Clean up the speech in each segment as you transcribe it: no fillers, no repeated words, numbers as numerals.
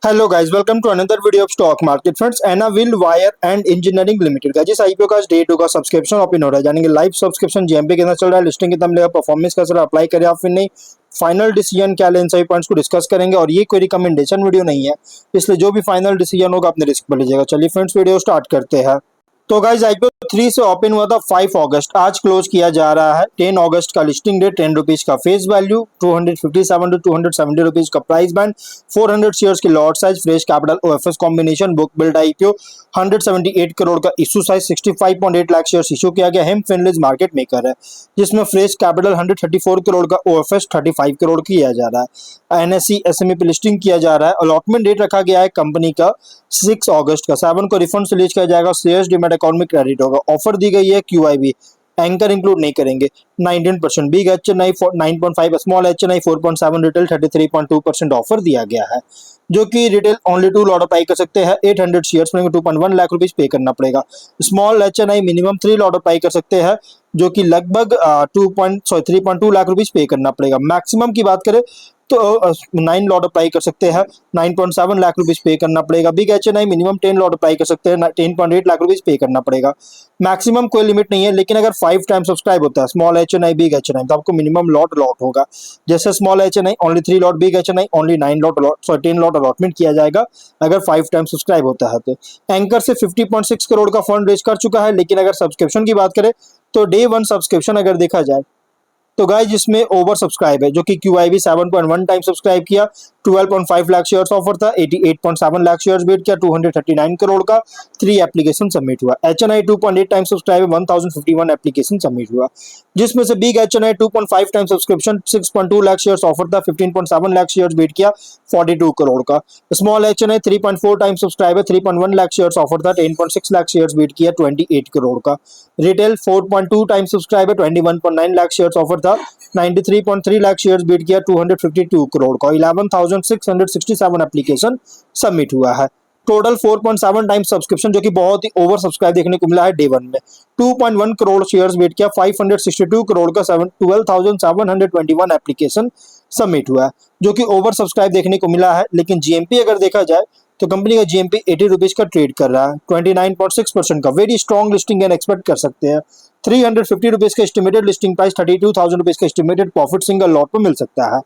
Hello guys, welcome to another video of stock market friends. एना wheel wire and engineering limited का जिस IPO का day two का subscription open हो रहा है, जानेंगे लाइव सब्सक्रिप्शन जेएमपी कितना चल रहा है, लिस्टिंग कितना मिलेगा, परफॉर्मेंस कैसा रहा, अप्लाई करें या फिर नहीं, फाइनल डिसीजन क्या लें, इन सभी पॉइंट्स को डिस्कस करेंगे। और ये कोई रिकमेंडेशन वीडियो नहीं है, इसलिए जो भी फाइनल डिसीजन होगा अपने रिस्क पर लीजिएगा। चलिए फ्रेंड्स, वीडियो स्टार्ट करते हैं। तो गाइज आईपीओ 3 से ओपन हुआ था 5 अगस्त, आज क्लोज किया जा रहा है। 10 अगस्त का लिस्टिंग डेट, 10 रुपीज का फेस वैल्यू, 257 टू 270 रुपीज का प्राइस बैंड, 400 शेयर्स की lot size, fresh capital OFS combination, book build IPO, 178 crore का issue size, 65.8 lakh shares issue किया गया। हेम फिनलिज मार्केट मेकर है, जिसमें फ्रेश कैपिटल 134 करोड़ का ओएफएस 35 करोड़ किया जा रहा है। एनएससी एसएमई पे लिस्टिंग किया जा रहा है। अलॉटमेंट डेट रखा गया है कंपनी का 6 अगस्त का। 7 को रिफंड रिलीज किया जाएगा, शेयर्स डीमैट अकाउंट में क्रेडिट होगा। ऑफर दी गई है क्यूआईबी, एंकर इंक्लूड नहीं करेंगे। 19% big HNI 9.5, small HNI 4.7, retail 33.2% offer दिया गया है, जो कि रिटेल ओनली 2 लॉट अप्लाई कर सकते हैं। 800 शेयर्स में 2.1 लाख रुपीज पे करना पड़ेगा। Small HNI minimum 3 lot apply कर सकते हैं, जो कि लगभग 3.2 लाख रुपीज पे करना पड़ेगा। मैक्सिमम की बात करें तो 9 लॉट अप्लाई कर सकते हैं, 9.7 लाख रुपीज पे करना पड़ेगा। Big HNI minimum 10 lot apply कर सकते हैं, 10.8 लाख रुपीज पे करना पड़ेगा। मैक्सिमम कोई लिमिट नहीं है, लेकिन अगर 5 टाइम सब्सक्राइब होता है स्मॉल एचएनआई बिग एचएनआई, तो आपको मिनिमम लॉट होगा। जैसे small HNI only 3 lot, big HNI only 10 lot allotment किया जाएगा अगर 5 टाइम सब्सक्राइब होता है। तो एंकर से 50.6 करोड़ का फंड रेज कर चुका है, लेकिन अगर सब्सक्रिप्शन की बात करें तो डे 1 सब्सक्रिप्शन अगर देखा जाए तो गाइस जिसमें ओवर सब्सक्राइब है, जो कि क्यूआईबी 7.1 टाइम सब्सक्राइब किया, 12.5 लाख शेयर्स ऑफर था, 88.7 लाख शेयर्स बीट किया, 239 करोड़ का 3 एप्लीकेशन सबमिट हुआ। HNI 2.8 time subscribe, 1051 application submit हुआ, जिसमें से big HNI 2.5 time subscription, 6.2 lakh shares offer था, 15.7 लाख शेयर्स बीट किया, 42 करोड़ का। स्मॉल एचएनआई 3.4 टाइम सब्सक्राइब है, 3.1 लाख शेयर्स ऑफर था, 10.6 लाख शेयर्स बीट किया, 28 करोड़ का। रिटेल 4.2 टाइम सब्सक्राइब है, 21.9 लाख शेयर्स ऑफर था, 93.3 लाख शेयर्स बीट किया, 252 करोड़ का। 11,667 एप्लीकेशन सबमिट हुआ है। टोटल 4.7 टाइम सब्सक्रिप्शन, जो कि बहुत ही ओवर सब्सक्राइब देखने को मिला है डे 1 में। 2.1 करोड़ शेयर्स बीट किया, 562 करोड़ का 12,721 एप्लीकेशन सबमिट हुआ है, जो कि ओवर सब्सक्राइब देखने को मिला है। लेकिन जीएमपी अगर देखा जाए तो कंपनी का जीएमपी 80 रुपीज का ट्रेड कर रहा है, 29.6% का। Very strong listing and expect कर सकते हैं। 350 रुपीज का एस्टिमेटेड लिस्टिंग प्राइस, 32,000 रुपीज का एस्टिमेटेड प्रॉफिट सिंगल लॉट में मिल सकता है।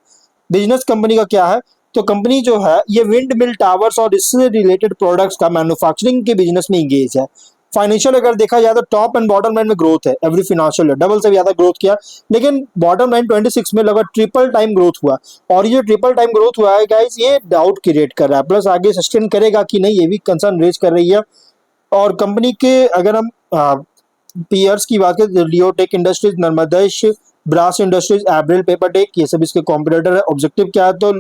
बिजनेस कंपनी का क्या है, तो कंपनी जो है ये विंड मिल टावर्स और इससे रिलेटेड प्रोडक्ट्स का मैन्युफैक्चरिंग के बिजनेस में इंगेज है। फाइनेंशियल अगर देखा जाए तो टॉप एंड बॉटम लाइन में ग्रोथ है, एवरी फाइनेंशियल डबल से ज्यादा ग्रोथ किया। लेकिन बॉटम लाइन 26 में लगभग ट्रिपल टाइम ग्रोथ हुआ, और ये ट्रिपल टाइम ग्रोथ हुआ है गाइस, ये डाउट क्रिएट कर रहा है। प्लस आगे सस्टेन करेगा कि नहीं, ये भी कंसर्न रेज कर रही है। और कंपनी के अगर हम पीयर्स की बात करें, लियोटेक इंडस्ट्रीज, नर्मदेश ब्रास इंडस्ट्रीज, एब्रिल पेपरटेक, ये सब इसके कॉम्पिटिटर है। ऑब्जेक्टिव क्या है, तो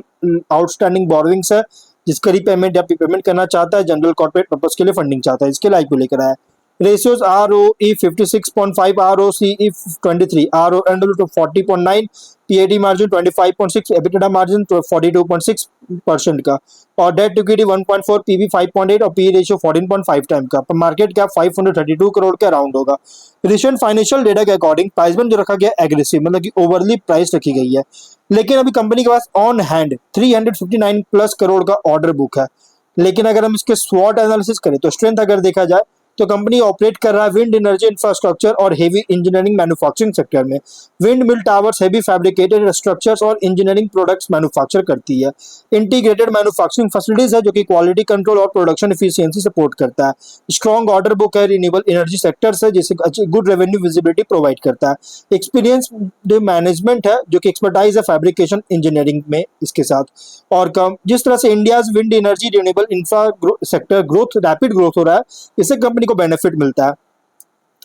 आउटस्टैंडिंग बोरोविंग्स है, जिसका रीपेमेंट या प्रीपेमेंट करना चाहता है, जनरल कॉर्पोरेट पर्पस के लिए फंडिंग चाहता है, इसके लिए आईपीओ लेकर आया। Ratios ROE 56.5, ROCE 23, RONW 40.9, PAT margin 25.6, EBITDA margin 42.6% का, और डेट इक्विटी 1.4, PB 5.8 और पी रेशियो 14.5 टाइम का। मार्केट कैप 532 करोड़ के अराउंड होगा। रिसेंट फाइनेंशियल डेटा के अकॉर्डिंग प्राइसमेंट जो रखा गया एग्रेसिव, मतलब कि ओवरली प्राइस रखी गई है। लेकिन अभी कंपनी के pass on hand 359 plus crore का ऑर्डर बुक है। लेकिन अगर हम इसके स्वॉट एनालिसिस करें तो स्ट्रेंथ अगर देखा जाए तो कंपनी ऑपरेट कर रहा है विंड एनर्जी इंफ्रास्ट्रक्चर और हेवी इंजीनियरिंग मैन्युफैक्चरिंग सेक्टर में। Wind mill towers, heavy fabricated structures और इंजीनियरिंग प्रोडक्ट्स मैन्युफैक्चर करती है। इंटीग्रेटेड मैन्युफैक्चरिंग फैसिलिटीज है, जो कि क्वालिटी कंट्रोल और प्रोडक्शन एफिशिएंसी सपोर्ट करता है। स्ट्रॉन्ग ऑर्डर बुक है, रिन्यूएबल एनर्जी सेक्टर है, जिसे अच्छी गुड रेवेन्यू विजिबिलिटी प्रोवाइड करता है। एक्सपीरियंस मैनेजमेंट है, जो कि एक्सपर्टाइज है फैब्रिकेशन इंजीनियरिंग में इसके साथ। और कम जिस तरह से India wind energy renewable infra sector growth rapid growth हो रहा है, इससे कंपनी को बेनिफिट मिलता है।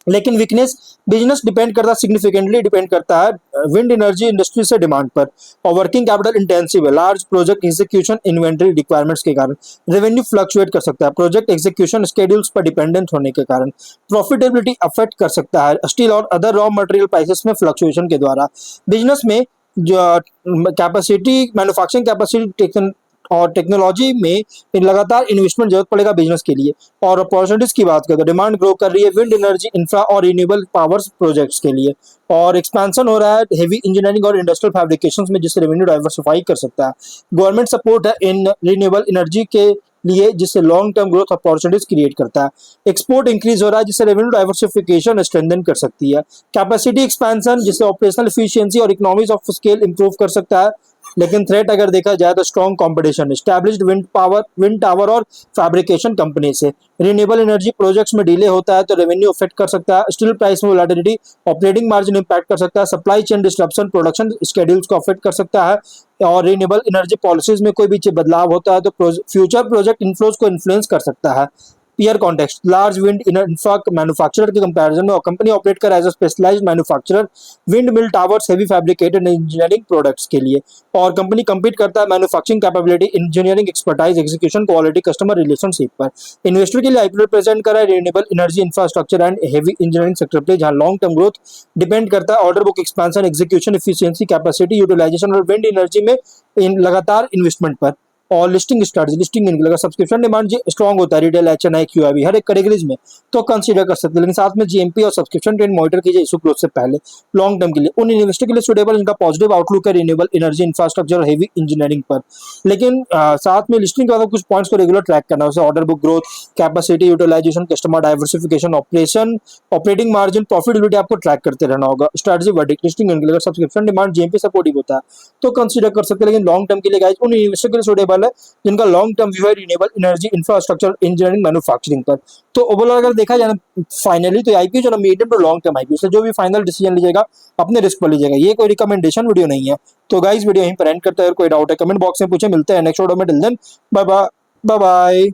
लेकिन वीकनेस बिजनेस डिपेंड करता सिग्निफिकेंटली डिपेंड करता है विंड एनर्जी इंडस्ट्री से डिमांड पर, और वर्किंग कैपिटल इंटेंसिव है, large project execution inventory requirements के कारण रेवेन्यू फ्लक्चुएट कर सकता है, प्रोजेक्ट एग्जीक्यूशन शेड्यूल्स पर डिपेंडेंट होने के कारण प्रॉफिटेबिलिटी अफेक्ट कर सकता है, स्टील और अदर रॉ मटेरियल प्राइसेस में फ्लक्चुएशन के द्वारा। बिजनेस में जो कैपेसिटी मैन्युफैक्चरिंग कैपेसिटी और टेक्नोलॉजी में लगातार इन्वेस्टमेंट जरूरत पड़ेगा बिजनेस के लिए। और अपॉर्चुनिटीज की बात करें तो डिमांड ग्रो कर रही है विंड एनर्जी, इंफ्रा और रिन्यूएबल पावर्स प्रोजेक्ट्स के लिए। और एक्सपेंशन हो रहा है हेवी इंजीनियरिंग और इंडस्ट्रियल फैब्रिकेशंस में, जिससे रेवेन्यू डाइवर्सिफाई कर सकता है। गवर्नमेंट सपोर्ट है इन रिन्यूएबल एनर्जी के लिए, जिससे long term growth opportunities create करता है। एक्सपोर्ट इंक्रीज हो रहा है, जिससे रेवेन्यू डाइवर्सिफिकेशन स्ट्रेंथन कर सकती है। कैपेसिटी एक्सपेंशन, जिससे ऑपरेशनल एफिशिएंसी और इकोनॉमीज ऑफ स्केल इंप्रूव कर सकता है। लेकिन थ्रेट अगर देखा जाए तो strong competition, established wind tower और फैब्रिकेशन कंपनी से। रिन्यूएबल एनर्जी प्रोजेक्ट्स में डिले होता है तो रेवेन्यू अफेक्ट कर सकता है। स्टील प्राइस में वोलेटिलिटी ऑपरेटिंग मार्जिन इंपैक्ट कर सकता है। Supply chain disruption production schedules को अफेक्ट कर सकता है। और रिन्यूएबल एनर्जी पॉलिसीज में कोई भी बदलाव होता है तो फ्यूचर प्रोजेक्ट इन्फ्लोज को इन्फ्लुएंस कर सकता है। Peer context, large wind infra manufacturer के कंपैरिजन में कंपनी ऑपरेट कर as a specialised manufacturer wind mill towers, heavy fabricated engineering products के लिए। और कंपनी compete करता है manufacturing capability, engineering expertise, execution quality, customer relationship पर। इन्वेस्टर के लिए आईपीओ प्रेजेंट करा है renewable energy, infrastructure and heavy engineering sector पे, जहां लॉन्ग टर्म ग्रोथ डिपेंड करता है order book expansion, execution efficiency, capacity utilisation और विंड एनर्जी में लगातार इन्वेस्टमेंट पर। और लिस्टिंग स्ट्रेटजी, लिस्टिंग लगा सब्सक्रिप्शन डिमांड स्ट्रॉन्ग होता है रिटेल, एचएनआई, क्यूआईबी हर एक कैटेगरीज में, तो कंसीडर कर सकते हैं। लेकिन साथ में जीएमपी और सब्सक्रिप्शन ट्रेंड मॉनिटर कीजिए इशू क्लोज से पहले। लॉन्ग टर्म के लिए उन इन्वेस्टर के लिए सुटेबल जिनका पॉजिटिव आउटलुक है रिन्यूएबल एनर्जी, इंफ्रास्ट्रक्चर और हेवी इंजीनियरिंग पर। लेकिन साथ में लिस्टिंग के बाद कुछ पॉइंट्स को रेगुलर ट्रैक करना है, order book growth, capacity utilisation, customer diversification, operating margin, profitability आपको ट्रैक करते रहना होगा। Strategy verdict, listing subscription demand GMP supportive होता है तो कंसीडर कर सकते हैं। लेकिन लॉन्ग टर्म के लिए गाइस उन इन्वेस्टर के लिए सुटेबल है जिनका लॉन्ग टर्म व्यू है renewable energy, infrastructure, engineering, manufacturing पर। तो ओवरऑल अगर देखा जाए ना फाइनली तो आईपीओ जो ना medium to long term IPO से जो भी फाइनल डिसीजन लीजिएगा अपने रिस्क पर लीजिएगा, ये कोई रिकमेंडेशन वीडियो नहीं है। तो गाइस वीडियो यहीं पर एंड करते हैं। कोई डाउट है कमेंट बॉक्स में पूछे, मिलते हैं नेक्स्ट वीडियो में। Till then bye bye bye bye.